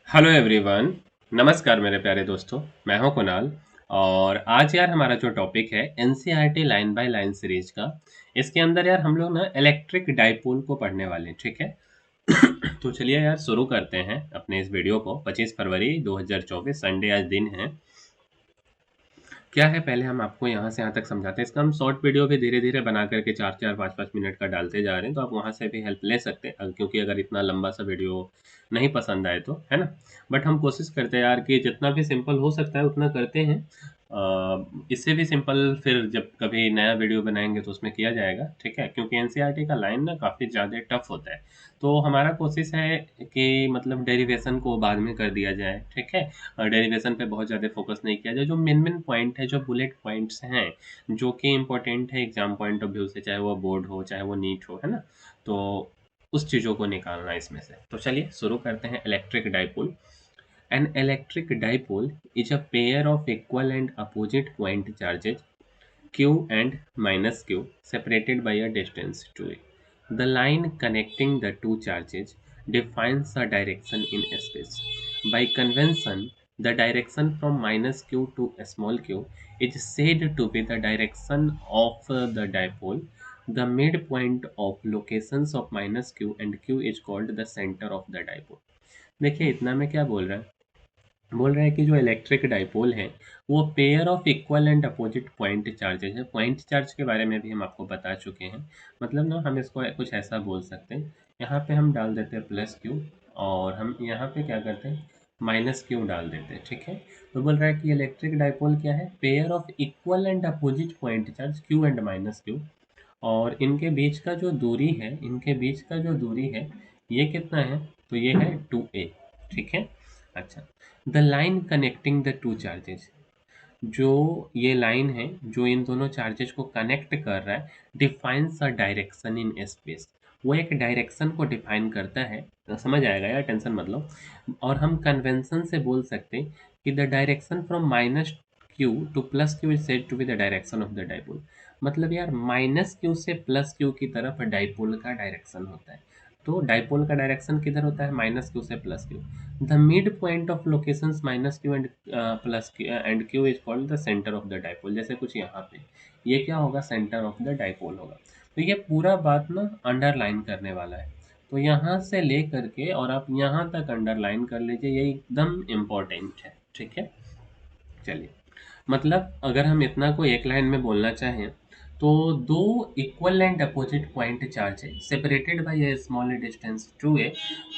Hello everyone. नमस्कार मेरे प्यारे दोस्तों। मैं हूं कुणाल। और आज यार हमारा जो टॉपिक है NCERT line by line series का। इसके अंदर यार हम लोग ना इलेक्ट्रिक डाइपोल को पढ़ने वाले हैं, ठीक है। तो चलिए यार शुरू करते हैं अपने इस वीडियो को। 25 फरवरी 2024 संडे आज दिन है। क्या है पहले हम आपको यहाँ से यहाँ तक समझाते हैं। इसका हम शॉर्ट वीडियो भी धीरे धीरे बना करके 4-4 5-5 मिनट का डालते जा रहे हैं, तो आप वहाँ से भी हेल्प ले सकते हैं क्योंकि अगर इतना लंबा सा वीडियो नहीं पसंद आए तो, है ना। बट हम कोशिश करते हैं यार कि जितना भी सिंपल हो सकता है उतना करते हैं। इससे भी सिंपल फिर जब कभी नया वीडियो बनाएंगे तो उसमें किया जाएगा, ठीक है, क्योंकि एनसीईआरटी का लाइन ना काफ़ी ज़्यादा टफ होता है। तो हमारा कोशिश है कि मतलब डेरिवेशन को बाद में कर दिया जाए, ठीक है। डेरिवेशन पे बहुत ज़्यादा फोकस नहीं किया जाए। जो मेन मेन पॉइंट है, जो बुलेट पॉइंट्स हैं, जो कि इम्पोर्टेंट है एग्जाम पॉइंट ऑफ व्यू से, चाहे वो बोर्ड हो चाहे वो नीट हो, है ना। तो उस चीज़ों को निकालना है इसमें से। तो चलिए शुरू करते हैं। Electric dipole. N electric dipole is a pair of equal and opposite point charges q and minus q separated by a distance 2a. The line connecting the two charges defines a direction in space. By convention, the direction from minus q to small q is said to be the direction of the dipole. The midpoint of locations of minus q and q is called the center of the dipole. देखिए इतना में क्या बोल रहा है कि जो electric dipole है वो pair of equal and opposite point charges है। पॉइंट चार्ज के बारे में भी हम आपको बता चुके हैं। मतलब ना हम इसको कुछ ऐसा बोल सकते हैं। यहाँ पे हम डाल देते हैं प्लस क्यू, और हम यहाँ पे क्या करते हैं, माइनस क्यू डाल देते हैं, ठीक है। तो बोल रहा है कि इलेक्ट्रिक डाइपोल क्या है, pair of equal and opposite point charge Q and minus Q. और इनके बीच का जो दूरी है, ये कितना है, तो ये है 2a, ठीक है। अच्छा, the line connecting the two charges, जो ये लाइन है जो इन दोनों चार्जेज को कनेक्ट कर रहा है, defines a direction in space. वो एक डायरेक्शन को डिफाइन करता है। तो समझ आएगा यार, टेंशन मत लो। और हम कन्वेंशन से बोल सकते हैं कि the direction from minus Q to plus Q is said to be the direction of the dipole. मतलब यार माइनस क्यू से प्लस क्यू की तरफ डाइपोल का डायरेक्शन होता है। तो डाइपोल का डायरेक्शन किधर होता है, माइनस क्यू से plus Q. The midpoint of locations minus q and plus q and q is called the center of the dipole। जैसे कुछ यहाँ पे ये क्या होगा, सेंटर ऑफ द डाइपोल होगा। तो ये पूरा बात ना अंडरलाइन करने वाला है। तो यहाँ से ले करके और आप यहाँ तक अंडरलाइन कर लीजिए, ये एकदम इम्पोर्टेंट है, ठीक है। चलिए, मतलब अगर हम इतना को एक लाइन में बोलना चाहें तो दो equal and opposite point charge है separated by a small distance 2a।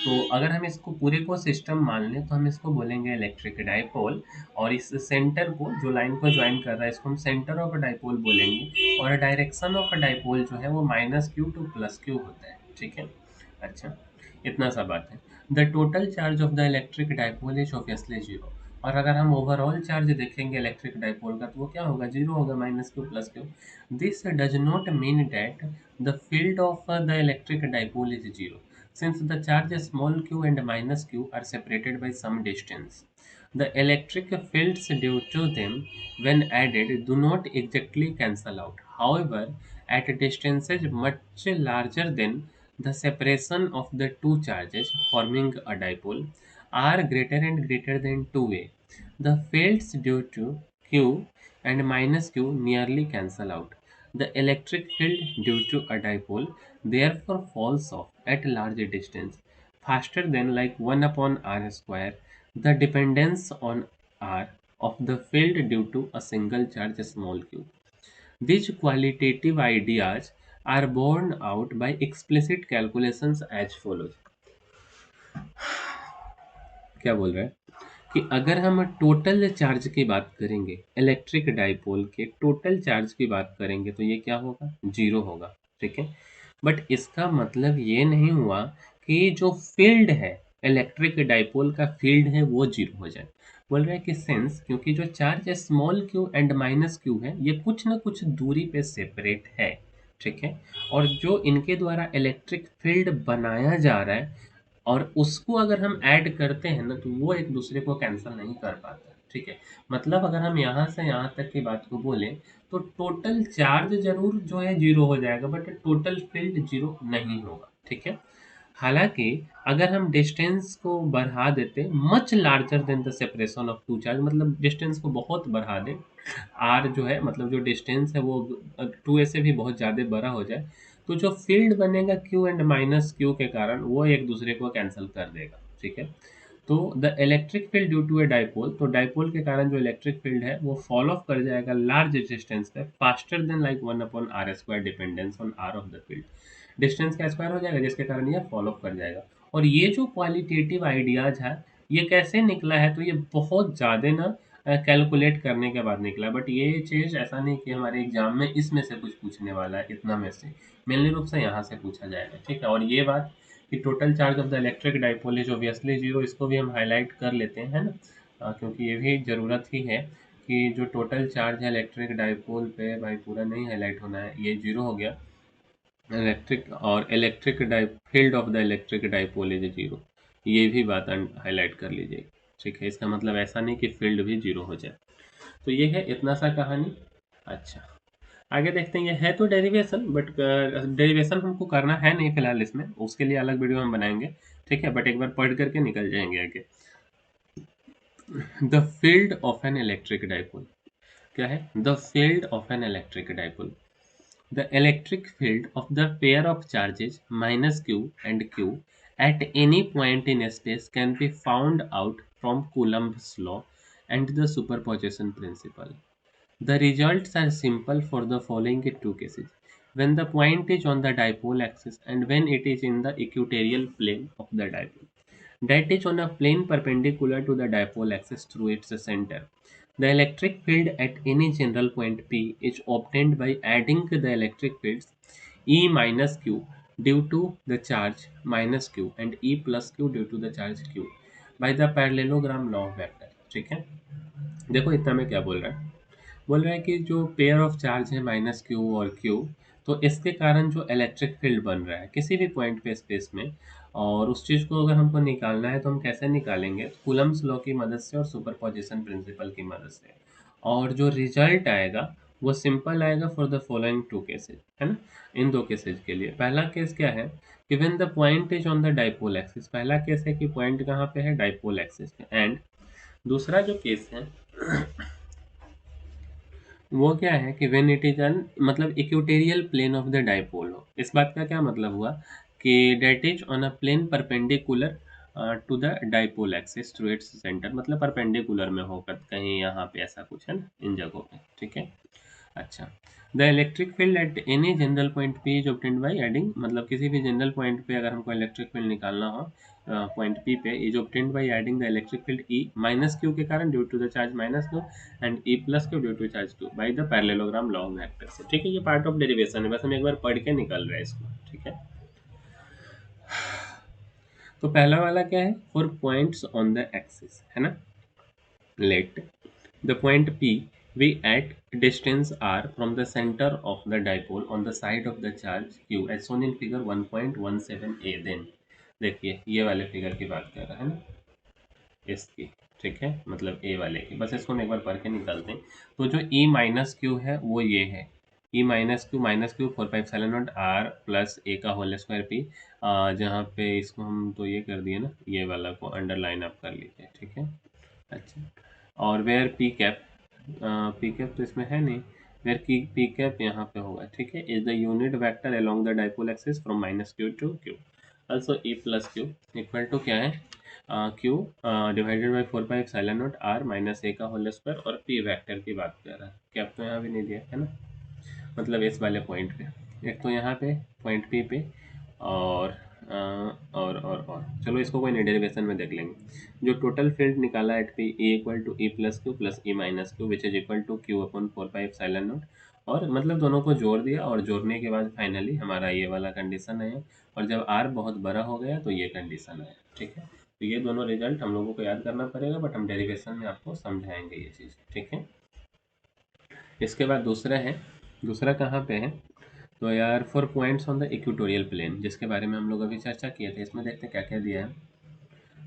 तो अगर हम इसको पूरे को सिस्टम मान लें तो हम इसको बोलेंगे इलेक्ट्रिक डाइपोल। और इस सेंटर को, जो लाइन को ज्वाइन कर रहा है, इसको हम सेंटर ऑफ डाइपोल बोलेंगे। और डायरेक्शन ऑफ डाइपोल जो है वो minus Q to plus Q होता है, ठीक है। अच्छा, इतना सा बात है। The total charge of the electric dipole is obviously zero. और अगर हम ओवरऑल चार्ज देखेंगे इलेक्ट्रिक डाइपोल का तो वो क्या होगा, जीरो होगा, minus Q plus Q. This does not mean that the field of the electric dipole is zero, since the charge small q and minus q are separated by some distance. The electric fields due to them, when added, do not exactly cancel out. However, at distances much larger than the separation of the two charges forming a dipole are greater and greater than 2a, the fields due to q and minus q nearly cancel out. The electric field due to a dipole therefore falls off at large distance faster than like 1 upon r square. The dependence on r of the field due to a single charge small q. These qualitative ideas are borne out by explicit calculations as follows। क्या बोल रहा है कि अगर हम total charge की बात करेंगे, इलेक्ट्रिक डाइपोल के टोटल चार्ज की बात करेंगे तो ये क्या होगा, जीरो होगा, ठीक है। बट इसका मतलब ये नहीं हुआ कि जो फील्ड है, इलेक्ट्रिक डाइपोल का फील्ड है वो जीरो हो जाए। बोल रहा है कि सेंस, क्योंकि जो charge small Q and minus Q है ये कुछ ना कुछ दूरी पे सेपरेट है, ठीक है। और जो इनके द्वारा इलेक्ट्रिक फील्ड बनाया जा रहा है और उसको अगर हम ऐड करते हैं ना तो वो एक दूसरे को कैंसिल नहीं कर पाता, ठीक है। मतलब अगर हम यहाँ से यहाँ तक की बात को बोलें तो टोटल चार्ज जरूर जो है जीरो हो जाएगा बट टोटल फील्ड जीरो नहीं होगा, ठीक है। हालांकि अगर हम डिस्टेंस को बढ़ा देते much larger than the separation of two charge, मतलब डिस्टेंस को बहुत बढ़ा दें, आर जो है मतलब जो डिस्टेंस है वो 2a से भी बहुत ज़्यादा बड़ा हो जाए, तो जो फील्ड बनेगा क्यू एंड माइनस क्यू के कारण वो एक दूसरे को कैंसिल कर देगा। ठीक है, तो the electric field due to a dipole, तो डाइपोल के कारण जो इलेक्ट्रिक फील्ड है वो फॉल ऑफ कर जाएगा लार्ज डिस्टेंस पे faster than like 1/r² dependence on R of the field. Distance का स्क्वायर हो जाएगा जिसके कारण ये फॉलो अप कर जाएगा। और ये जो क्वालिटेटिव आइडियाज है ये कैसे निकला है, तो ये बहुत ज़्यादा ना कैलकुलेट करने के बाद निकला, बट ये चीज़ ऐसा नहीं कि हमारे एग्जाम में इसमें से कुछ पूछने वाला है इतना में से, मेनली रूप से यहाँ से पूछा जाएगा। ठीक है, और ये बात कि total charge of the electric dipole is obviously zero, इसको भी हम हाईलाइट कर लेते हैं, है ना। क्योंकि ये भी ज़रूरत ही है कि जो टोटल चार्ज है इलेक्ट्रिक डाइपोल पे, भाई पूरा नहीं हाईलाइट होना है, ये जीरो हो गया। इलेक्ट्रिक और इलेक्ट्रिक डाइ field of the electric dipole is zero, ये भी बात हाईलाइट कर लीजिए। ठीक है, इसका मतलब ऐसा नहीं कि फील्ड भी जीरो हो जाए। तो ये है इतना सा कहानी। अच्छा, आगे देखते हैं। ये है तो डेरिवेशन, बट डेरिवेशन हमको करना है नहीं फिलहाल इसमें, उसके लिए अलग वीडियो हम बनाएंगे। ठीक है, बट एक बार पढ़ करके निकल जाएंगे आगे। The field of an electric dipole क्या है? The field of an electric dipole, the electric field of the pair of charges minus q and q at any point in space can be found out from Coulomb's law and the superposition principle. The results are simple for the following two cases: when the point is on the dipole axis and when it is in the equatorial plane of the dipole, that is on a plane perpendicular to the dipole axis through its center. The electric field at any general point P is obtained by adding the electric fields E minus Q due to the charge minus Q and E plus Q due to the charge Q by the parallelogram law of vector। ठीक है, देखो इतना में क्या बोल रहा है, बोल रहा है कि जो पेयर ऑफ चार्ज है माइनस क्यू और क्यू, तो इसके कारण जो इलेक्ट्रिक फील्ड बन रहा है किसी भी पॉइंट पे स्पेस में, और उस चीज़ को अगर हमको निकालना है तो हम कैसे निकालेंगे? कूलम्स लॉ की मदद से और सुपरपोजिशन प्रिंसिपल की मदद से। और जो रिजल्ट आएगा वो सिंपल आएगा for the following two cases, है ना। इन दो केसेज के लिए पहला केस क्या है कि when the point is on the dipole axis, पहला केस है कि पॉइंट कहाँ पे है? डाइपोल एक्सिस पे। एंड दूसरा जो केस है वो क्या है कि व्हेन इट इज एन मतलब equatorial plane of the dipole हो। इस बात का क्या मतलब हुआ कि that is on a plane perpendicular to the dipole axis through its centre, मतलब परपेंडिकुलर में होकर कहीं यहाँ पे ऐसा कुछ है ना इन जगहों पे। ठीक है, अच्छा। The electric field at any general point P is obtained by adding, मतलब किसी भी जनरल पॉइंट पे अगर हमको इलेक्ट्रिक फील्ड निकालना हो पॉइंट पी पे, is obtained by adding the electric field E minus Q के कारण due to the charge minus Q and E plus Q due to charge Q by the parallelogram law of vector से। ठीक है, ये part of derivation है, बस हम एक बार पढ़ के निकल रहे हैं इसको। ठीक है, तो पहला वाला क्या है? For points on the axis, है ना। Let the point P we at distance r from the center of the dipole on the side of the charge q as shown in figure 1.17a। then देखिए ये वाले figure की बात कर रहा है ना, इसकी। ठीक है, मतलब ए वाले की, बस इसको हम एक बार पढ़ के निकालते हैं। तो जो ई माइनस क्यू है वो ये है, ई माइनस क्यू 4πε0 आर प्लस ए का होल स्क्वायर पी, जहाँ पे इसको हम तो ये कर दिए ना, ये वाला को अंडरलाइन आप कर लीजिए। ठीक है, अच्छा। और where P cap, P cap तो इसमें है नहीं, वेयर की पी कैप यहाँ पे होगा। ठीक है, is the unit vector along the dipole axis from minus Q to q, also e plus q equal to क्या है? Q divided by 4πε0 r minus a का होल स्क्वायर, और पी वेक्टर की बात कर रहा है, कैप तो यहाँ भी नहीं दिया है ना, मतलब इस वाले पॉइंट पे, एक तो यहाँ पे पॉइंट पी पे, और और चलो इसको कोई नहीं डेरिवेशन में देख लेंगे। जो टोटल फील्ड निकाला at P E equal to E plus q plus E minus q which is equal to q upon 4πε0, और मतलब दोनों को जोड़ दिया, और जोड़ने के बाद फाइनली हमारा ये वाला कंडीशन है, और जब आर बहुत बड़ा हो गया तो ये कंडीशन है। ठीक है, तो ये दोनों रिजल्ट हम लोगों को याद करना पड़ेगा, बट हम डेरिवेशन में आपको समझाएंगे ये चीज़। ठीक है, इसके बाद दूसरा है, दूसरा कहाँ पे है? तो यार for points on the equatorial plane, जिसके बारे में हम लोग अभी चर्चा किए थे, इसमें देखते हैं क्या क्या दिया है।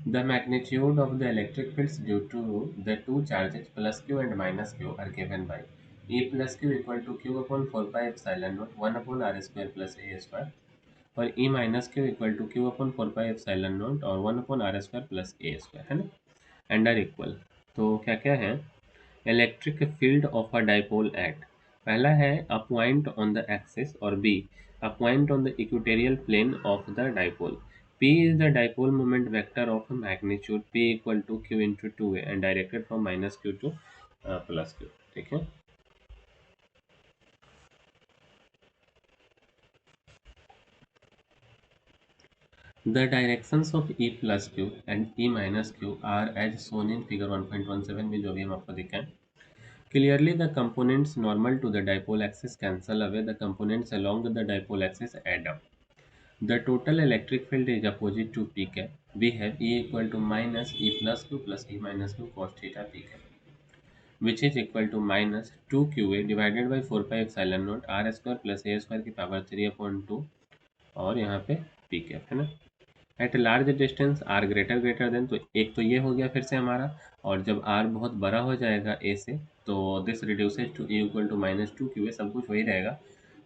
The magnitude of the electric fields due to the two charges plus q and minus q are given by E plus q equal to q upon 4πε0 1/r² plus a² और E minus q equal to q upon 4 pi epsilon naught और 1/r² plus ए square, है ना, and are equal. तो क्या क्या है, electric field of a dipole at, पहला है a point on the axis और B a point on the equatorial plane of the dipole. P is the dipole moment vector of magnitude P equal to Q into 2a and directed from minus Q to plus Q, ठीक है। The directions of E plus Q and E minus Q are as shown in figure 1.17 में जो भी हम आपको दिखाएं। Clearly the components normal to the dipole axis cancel away, the components along the dipole axis add up. The total electric field is opposite to P cap. We have E equal to minus E plus Q plus E minus Q cos theta P cap, which is equal to minus 2qa divided by 4 pi epsilon naught r square plus a square की power 3/2 और यहाँ पे P cap, है ना। At large distance R greater than, तो एक तो ये हो गया फिर से हमारा, और जब आर बहुत बड़ा हो जाएगा ए से तो this reduces to A equal to minus 2qa, सब कुछ वही रहेगा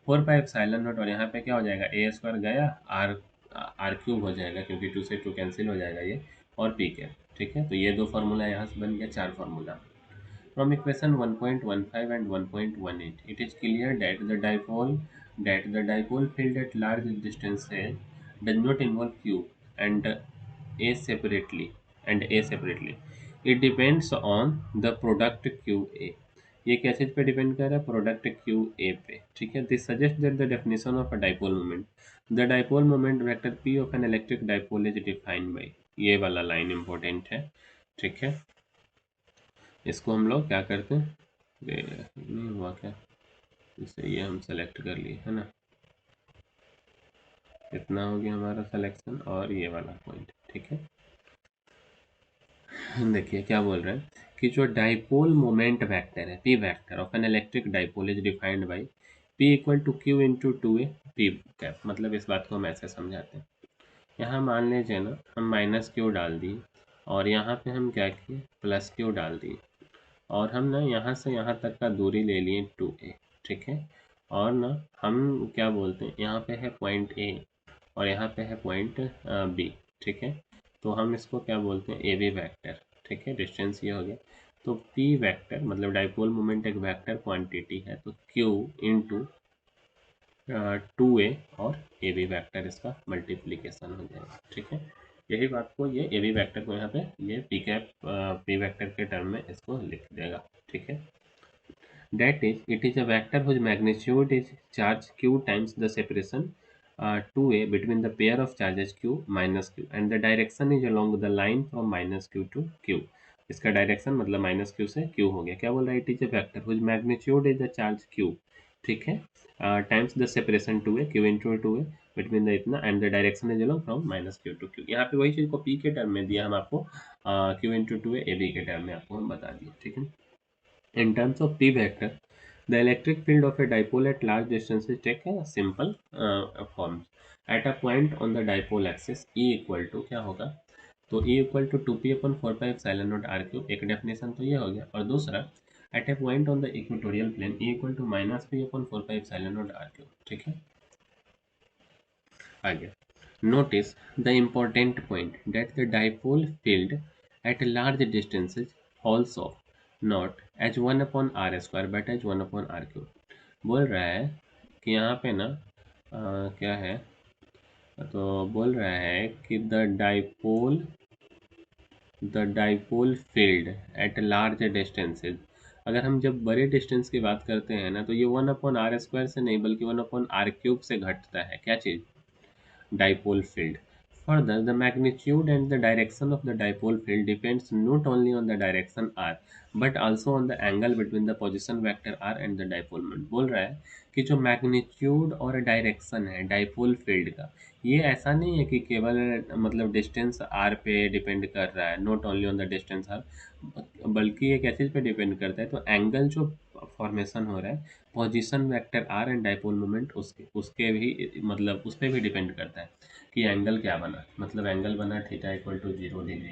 4 पाई एप्सिलॉन नॉट और यहाँ पे क्या हो जाएगा ए स्क्वायर गया, आर आर क्यूब हो जाएगा क्योंकि 2 से 2 कैंसिल हो जाएगा ये, और पी कैप, ठीक है। तो ये दो फार्मूला यहाँ से बन गया, 4 formula. From equation 1.15 and 1.18, it is clear that the dipole field at large distances does not involve Q and A separately and A separately. It depends on the product QA. ये किस चीज पे depend कर रहा है, product Q A पे, ठीक है। This suggest that the definition of a dipole moment, the dipole moment vector P of an electric dipole is defined by, ये वाला लाइन इंपॉर्टेंट है, ठीक है। इसको हम लोग क्या करते हैं, नहीं हुआ क्या, इसे ये हम सेलेक्ट कर लिए, है ना, इतना हो गया हमारा सिलेक्शन और ये वाला पॉइंट, ठीक है। देखिए क्या बोल रहे हैं कि जो डाइपोल मोमेंट वेक्टर है P vector of an electric dipole is defined by P equal to Q into 2a P cap. मतलब इस बात को हम ऐसे समझाते हैं, यहाँ मान लीजिए ना हम माइनस क्यू डाल दिए और यहाँ पे हम क्या किए प्लस क्यू डाल दिए, और हम ना यहाँ से यहाँ तक का दूरी ले लिए 2a, ठीक है। और ना हम क्या बोलते हैं, यहाँ पे है पॉइंट ए और यहाँ पे है पॉइंट बी, ठीक है। तो हम इसको क्या बोलते हैं, ए बी वैक्टर, ठीक है। डिस्टेंस ये हो गया, तो पी वैक्टर मतलब डाइपोल मोमेंट एक वैक्टर क्वांटिटी है, तो क्यू इंटू 2a और ए बी वैक्टर इसका मल्टीप्लीकेशन हो जाएगा, ठीक है। यही बात को ये ए बी वैक्टर को यहाँ पे ये पी कैप पी वैक्टर के टर्म में इसको लिख देगा, ठीक है। That is, it is a vector whose magnitude is charge q times the separation 2a between the pair of charges q minus q and the direction is along the line from minus q to q. इसका direction मतलब minus Q से q हो गया। क्या बोल रहा है, it is a vector whose magnitude is the charge q, ठीक है, times the separation 2a q into 2a between the इतना and the direction is along from minus Q to q. यहाँ पे वही चीज को p के टर्म में दिया हम आपको, q इंटू 2a ab के टर्म में आपको हम बता दिए, ठीक है। In terms of P vector, the electric field of a dipole at large distances take a simple form. At a point on the dipole axis, E equal to क्या होगा, तो E equal to 2p upon 4 pi epsilon naught r cube, एक definition तो ये हो गया, और दूसरा at a point on the equatorial plane E equal to minus p upon 4 pi epsilon naught r cube, ठीक है। आगे notice the important point that the dipole field at large distances falls off not as 1 upon r square but as 1 upon r cube। बोल रहा है कि यहाँ पे ना क्या है, तो बोल रहा है कि the dipole field at large distances, अगर हम जब बड़े डिस्टेंस की बात करते हैं ना तो ये 1 अपॉन आर स्क्वायर से नहीं बल्कि 1 अपॉन आर क्यूब से घटता है, क्या चीज़, dipole field. Further, the magnitude and the direction of the dipole field depends not only on the direction r but also on the angle between the position vector r and the dipole moment। बोल रहा है कि जो magnitude और direction है dipole field का, ये ऐसा नहीं है कि केवल मतलब डिस्टेंस r पे डिपेंड कर रहा है, not only on the distance r, बल्कि ये किस चीज़ पे डिपेंड करता है, तो एंगल जो फॉर्मेशन हो रहा है position vector R and dipole moment उसके उसके भी मतलब उस पर भी डिपेंड करता है कि एंगल क्या बना, मतलब एंगल बना थीटा इक्वल टू 0 डिग्री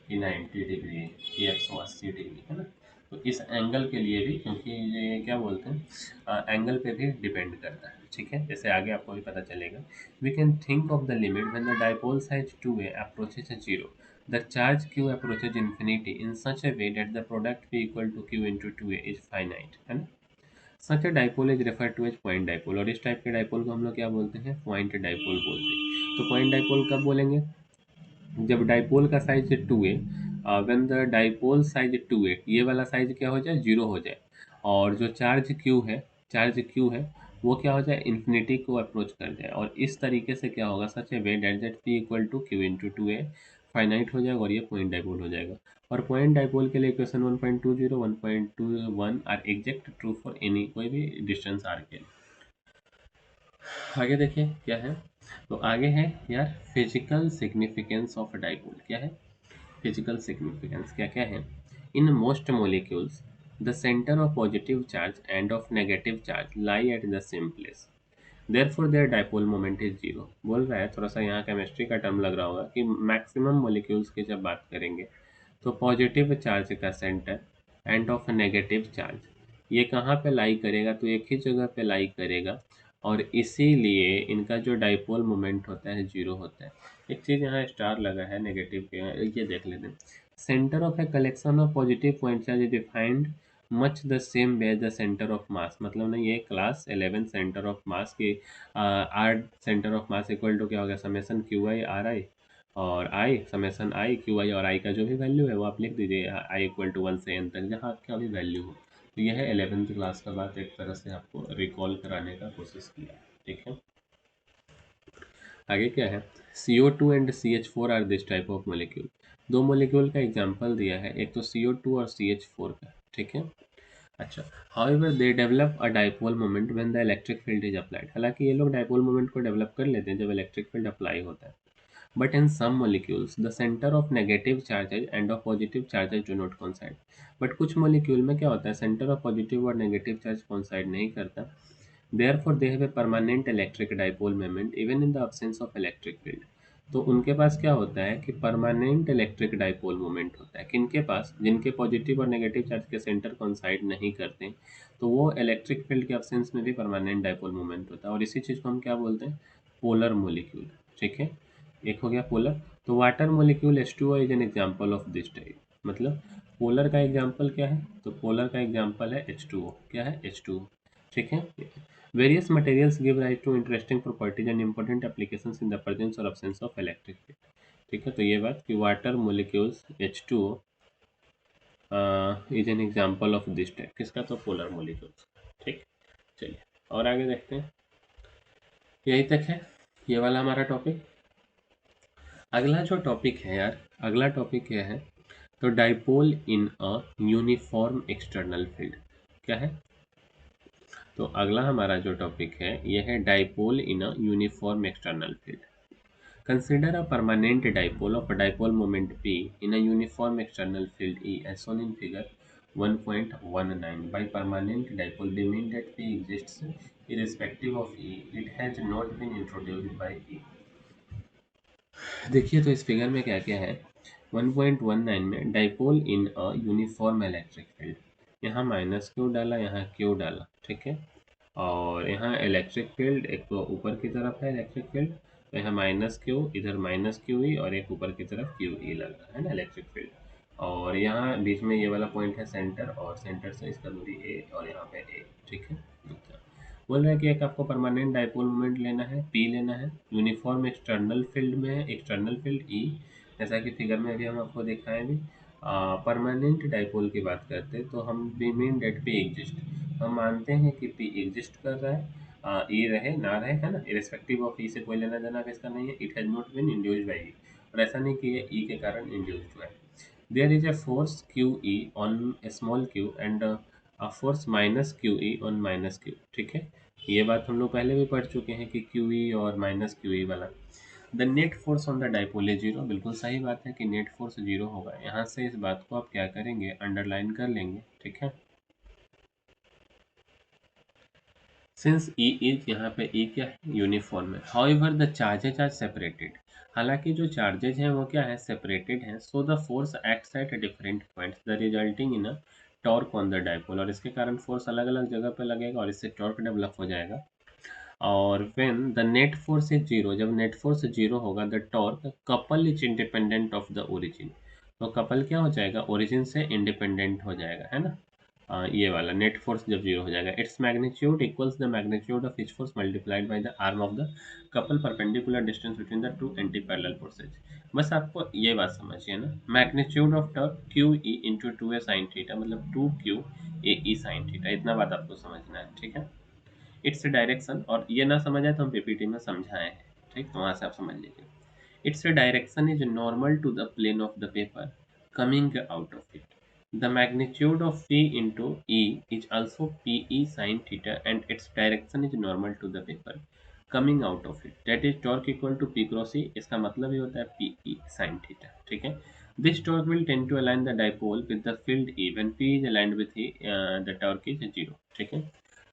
कि 90 डिग्री कि 180 डिग्री, है ना। तो इस एंगल के लिए भी, क्योंकि ये क्या बोलते हैं, एंगल पे भी डिपेंड करता है, ठीक है, जैसे आगे आपको भी पता चलेगा। We can think of the limit when the dipole size 2a approaches 0, the charge q approaches infinity in such a way that the product p equal to q into 2a is finite, है ना। Such a dipole is refer to as point dipole, और इस type के dipole को हम लोग क्या बोलते हैं, पॉइंट डायपोल बोलते हैं। तो पॉइंट डायपोल कब बोलेंगे, जब डायपोल का size 2a, when the dipole size 2a, ये वाला साइज क्या हो जाए, 0 हो जाए, और जो चार्ज q है वो क्या हो जाए, इन्फिनिटी को अप्रोच कर जाए, और इस तरीके से क्या होगा, such a way that that p equal to q into 2a finite हो जाएगा, और ये पॉइंट डायपोल हो जाएगा। और पॉइंट डायपोल के लिए equation 1.20 1.21 are exact true for any, कोई भी डिस्टेंस आर के लिए। आगे देखिए क्या है, तो आगे है यार फिजिकल सिग्निफिकेंस ऑफ डायपोल, क्या है फिजिकल सिग्निफिकेंस, क्या क्या है। In most molecules the centre of positive charge and of negative charge lie at the same place, therefore their dipole moment is zero. बोल रहा है, थोड़ा सा यहाँ केमिस्ट्री का टर्म लग रहा होगा, कि मैक्सिमम मोलिक्यूल्स की जब बात करेंगे तो पॉजिटिव चार्ज का centre and of negative charge ये कहाँ पे लाई करेगा, तो एक ही जगह पे लाई करेगा, और इसीलिए इनका जो डाइपोल मोमेंट होता है जीरो होता है। एक चीज़ यहाँ स्टार लगा है नेगेटिव के, ये देख लेते हैं। Centre of a collection of positive point charge is defined much the same way the centre of mass, मतलब ना ये क्लास 11 सेंटर ऑफ मास की, R centre of mass equal to क्या हो गया, summation Q I R I, और I summation I Q I, और आई का जो भी वैल्यू है वो आप लिख दीजिए, आई इक्वल टू 1 से n तक जहाँ आपका भी वैल्यू हो। तो यह है 11th क्लास का बात, एक तरह से आपको रिकॉल कराने का कोशिश किया, ठीक है। आगे क्या है, CO2 and CH4 are this type of molecule. दो मोलिक्यूल का एग्जांपल दिया है, एक तो CO2 और CH4 का, ठीक है। अच्छा, however they develop a dipole moment when the electric field is applied, हालांकि ये लोग डाइपोल मोमेंट को डेवलप कर लेते हैं जब इलेक्ट्रिक फील्ड अप्लाई होता है। But in some molecules, the center of negative charges and of positive charges do not coincide. But कुछ मोलिक्यूल में क्या होता है, सेंटर ऑफ पॉजिटिव और नेगेटिव चार्ज coincide नहीं करता, therefore they have a permanent electric dipole moment even in the absence of electric field. तो उनके पास क्या होता है कि परमानेंट इलेक्ट्रिक डाइपोल मोमेंट होता है, किनके पास, जिनके पॉजिटिव और नेगेटिव चार्ज के सेंटर कोइंसाइड नहीं करते, तो वो इलेक्ट्रिक फील्ड के अब्सेंस में भी परमानेंट डाइपोल मोमेंट होता है, और इसी चीज़ को हम क्या बोलते हैं, पोलर मोलिक्यूल, ठीक है। एक हो गया पोलर। तो water molecule H2O is an example of this type, मतलब पोलर का एग्जांपल क्या है, तो पोलर का एग्जांपल है H2O, क्या है H2O, ठीक है। Various materials give rise to interesting properties and important applications in the presence और अब्सेंस ऑफ इलेक्ट्रिक फील्ड, ठीक है। तो ये बात कि water molecules H2O is an example of this type, किसका, तो पोलर मोलिक्यूल्स, ठीक। चलिए और आगे देखते हैं, यही तक है ये वाला हमारा टॉपिक। अगला जो टॉपिक है यार, अगला टॉपिक क्या है, तो dipole in a uniform external field, क्या है। तो अगला हमारा जो टॉपिक है ये है dipole in a uniform external field. Consider a permanent dipole of a dipole moment p in a uniform external field E as shown in figure 1.19. By permanent dipole we mean that p exists irrespective of E. It has not been introduced by E. देखिए तो इस figure में क्या क्या है, 1.19 में dipole in a uniform electric field, यहाँ minus Q डाला, यहाँ क्यू डाला, ठीक है। और यहाँ इलेक्ट्रिक फील्ड एक तो ऊपर की तरफ है इलेक्ट्रिक फील्ड, तो यहाँ माइनस क्यू, इधर माइनस क्यू ई, और एक ऊपर की तरफ क्यू ई लगा है ना इलेक्ट्रिक फील्ड। और यहाँ बीच में ये वाला पॉइंट है सेंटर, और सेंटर से इसका दूरी ए, और यहाँ पे ए, ठीक है। अच्छा, बोल रहा है कि एक आपको परमानेंट डाइपोल मोमेंट लेना है, पी लेना है, यूनिफॉर्म एक्सटर्नल फील्ड में है, एक्सटर्नल फील्ड ई, जैसा कि फिगर में अभी हम आपको दिखाए भी। परमानेंट डाइपोल की बात करते हैं तो हम we mean that P exist, हम मानते हैं कि पी एग्जिस्ट कर रहा है, ई रहे ना रहे, है ना, इरेस्पेक्टिव ऑफ ई से कोई लेना देना इसका नहीं है। It has not been induced by E, और ऐसा नहीं कि ये ई के कारण इंड्यूस्ड हुआ है। There is a force Q E on small Q and force minus Q E on minus Q, ठीक है। ये बात हम लोग पहले भी पढ़ चुके हैं कि क्यू ई और माइनस क्यू ई वाला। The net force on the dipole is zero, बिल्कुल सही बात है कि नेट फोर्स जीरो होगा, यहाँ से इस बात को आप क्या करेंगे, अंडरलाइन कर लेंगे, ठीक है। सिंस ई इज, यहाँ पे ई क्या है, यूनिफॉर्म है। However the charges are separated, हालांकि जो चार्जेज हैं वो क्या है, सेपरेटेड हैं। So the force acts at different points the resulting in a torque on the dipole, और इसके कारण फोर्स अलग अलग जगह पे लगेगा और इससे टॉर्क डेवलप हो जाएगा। और when the net force is zero, जब नेट फोर्स जीरो होगा, the torque couple is independent of the origin, तो कपल क्या हो जाएगा, ओरिजिन से इंडिपेंडेंट हो जाएगा, है ना। ये वाला नेट फोर्स जब जीरो हो जाएगा, its magnitude equals the magnitude of each force multiplied by the arm of the couple perpendicular distance between the two antiparallel forces. बस आपको ये बात समझिए ना, magnitude of torque q E into two a sine theta, मतलब two q a E sine theta, इतना बात आपको समझना है, ठीक है। इट्स डायरेक्शन, और ये ना समझ आए तो हम पीपीटी में समझाए हैं, ठीक, तो वहाँ से आप समझ लीजिए। Its direction is normal to the plane of the paper coming out of it. The magnitude of P into E is also PE sin theta and its direction is normal to the paper coming out of it. That is torque equal to P cross E. इसका मतलब ही होता है PE sin theta. ठीक है. This torque will tend to align the dipole with the field E. When P is aligned with E, the torque is zero. ठीक है.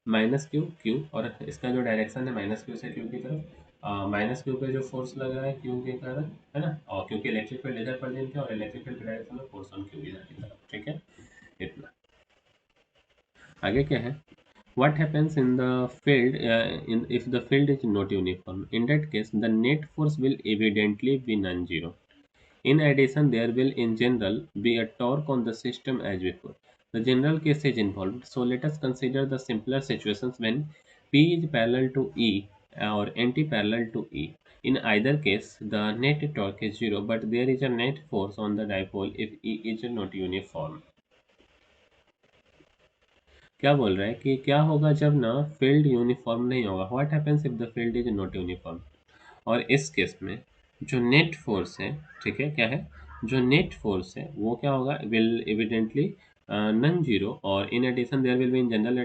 Minus Q Q, और इसका जो डायरेक्शन है माइनस क्यू से Q की तरफ, माइनस क्यू पे जो फोर्स लग रहा है क्यू के कारण, है ना, और क्योंकि इलेक्ट्रिक फील्ड इधर प्रेजेंट है और इलेक्ट्रिक फील्ड के डायरेक्शन में फोर्स ऑन क्यू इधर की तरफ, ठीक है। इतना आगे क्या है, what happens in the field if the field is not uniform, in that case the net force will evidently be non-zero. In addition, there will in general be a torque on the system as before. The general case is involved. So let us consider the simpler situations when P is parallel to E or anti-parallel to E. In either case, the net torque is zero, but there is a net force on the dipole if E is not uniform. क्या बोल रहा है कि क्या होगा जब ना field uniform नहीं होगा, what happens if the field is not uniform. और इस केस में जो नेट फोर्स है, ठीक है, क्या है, जो नेट फोर्स है वो क्या होगा, विल एविडेंटली नन जीरो, और in addition there will be in general a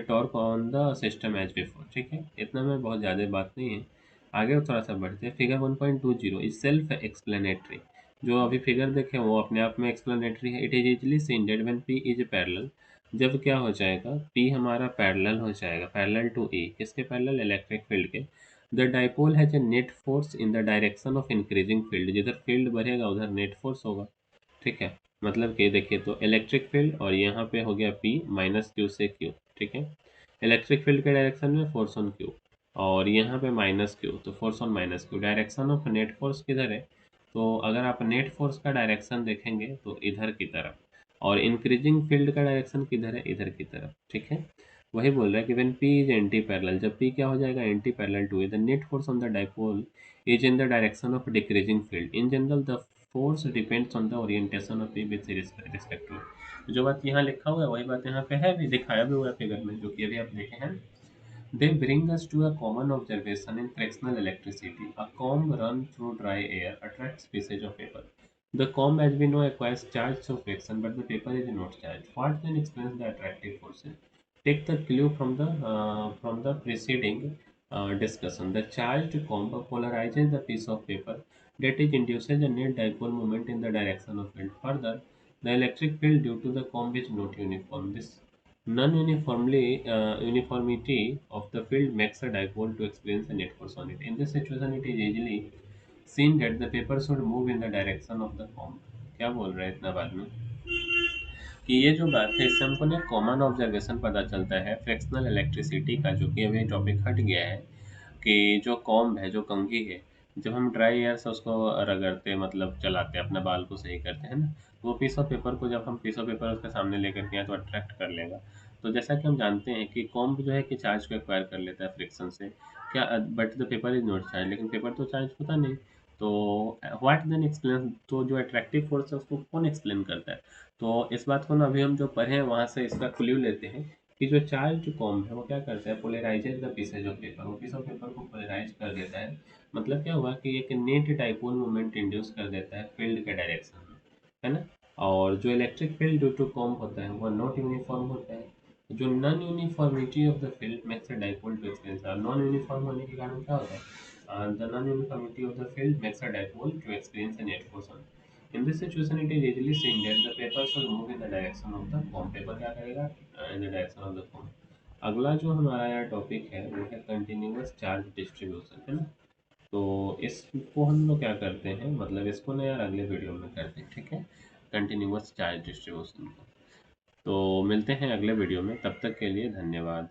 torque on the system as before, ठीक है। इतना में बहुत ज़्यादा बात नहीं है, आगे थोड़ा सा बढ़ते हैं। फिगर 1.20 इज सेल्फ एक्सप्लेनेटरी, जो अभी फिगर देखें वो अपने आप में एक्सप्लेनेटरी है। It is easily seen that when P is parallel, जब क्या हो जाएगा, पी हमारा पैरेलल हो जाएगा, पैरेलल टू ई, किसके पैरेलल, इलेक्ट्रिक फील्ड के। The dipole has a net force in the direction of increasing field, जिधर फील्ड बढ़ेगा उधर नेट फोर्स होगा, ठीक है। मतलब कि देखिए तो इलेक्ट्रिक फील्ड, और यहाँ पे हो गया पी माइनस क्यू से क्यू, ठीक है। इलेक्ट्रिक फील्ड के डायरेक्शन में फोर्स ऑन क्यू, और यहाँ पे माइनस क्यू, तो force on minus Q. Direction of net force किधर है, तो अगर आप नेट फोर्स का डायरेक्शन देखेंगे तो इधर की तरफ, और इंक्रीजिंग फील्ड का डायरेक्शन किधर है, इधर की तरफ, ठीक है। वही बोल रहा है कि when P is anti parallel, जब P क्या हो जाएगा, anti parallel to the net force on the dipole is in the direction of decreasing field. In general the force depends on the orientation of P with respect to. जो बात यहाँ लिखा हुआ है वही बात यहाँ पे है, भी दिखाया भी हुआ है फिगर में, जो कि अभी आप देखे हैं। They bring us to a common observation in fractional electricity. A comb run through dry air attracts pieces of paper. The comb, as we know, acquires charge through friction, but the paper is not charged. What then explains the attractive forces? Take the clue from the preceding discussion. The charged comb polarizes the piece of paper. That is induces a net dipole moment in the direction of field. Further, the electric field due to the comb is not uniform. This uniformity of the field makes a dipole to experience a net force on it. In this situation, it is easily seen that the paper should move in the direction of the comb. क्या बोल रहे हैं इतना बाद में, कि ये जो बात है इससे हमको ना कॉमन ऑब्जर्वेशन पता चलता है फ्रैक्शनल इलेक्ट्रिसिटी का, जो कि अभी टॉपिक हट गया है, कि जो कॉम्ब है, जो कंघी है, जब हम ड्राई एयर से उसको रगड़ते, मतलब चलाते, अपने बाल को सही करते हैं ना, वो पीस ऑफ पेपर को जब हम पीस ऑफ पेपर उसके सामने लेकर के आए तो अट्रैक्ट कर लेगा। तो जैसा कि हम जानते हैं कि कॉम्ब जो है कि चार्ज को एक्वायर कर लेता है फ्रिक्शन से, क्या, but the paper is not charge, लेकिन पेपर तो चार्ज होता नहीं। तो व्हाट देन एक्सप्लेन, तो जो अट्रैक्टिव फोर्स है उसको कौन एक्सप्लेन करता है। तो इस बात को ना अभी हम जो पढ़े हैं वहाँ से इसका क्लू लेते हैं, कि जो चार्ज कॉम्ब है वो क्या करता है, पोलराइजेज द पीसेज ऑफ पेपर, वो पीस ऑफ पेपर को पोलराइज कर देता है। मतलब क्या हुआ कि एक नेट डाइपोल मोमेंट इंड्यूस कर देता है फील्ड के डायरेक्शन में, है ना। और जो electric field due to comb होता है वो नॉट यूनिफॉर्म होता है। जो non uniformity of the field makes a dipole to experience, और नॉन यूनिफॉर्म होने के कारण क्या होता है, the non uniformity of the field makes a dipole to experience a net force on it. In this situation, it is easily seen that the paper should move in the direction of the comb. Paper क्या करेगा, in the direction of the comb. अगला जो हमारा यार topic है वो है continuous charge distribution, है ना। तो इसको हम लोग क्या करते हैं, मतलब इसको ना यार अगले वीडियो में करते हैं, ठीक है, कंटिन्यूअस चार्ज डिस्ट्रीब्यूशन को। तो मिलते हैं अगले वीडियो में, तब तक के लिए धन्यवाद।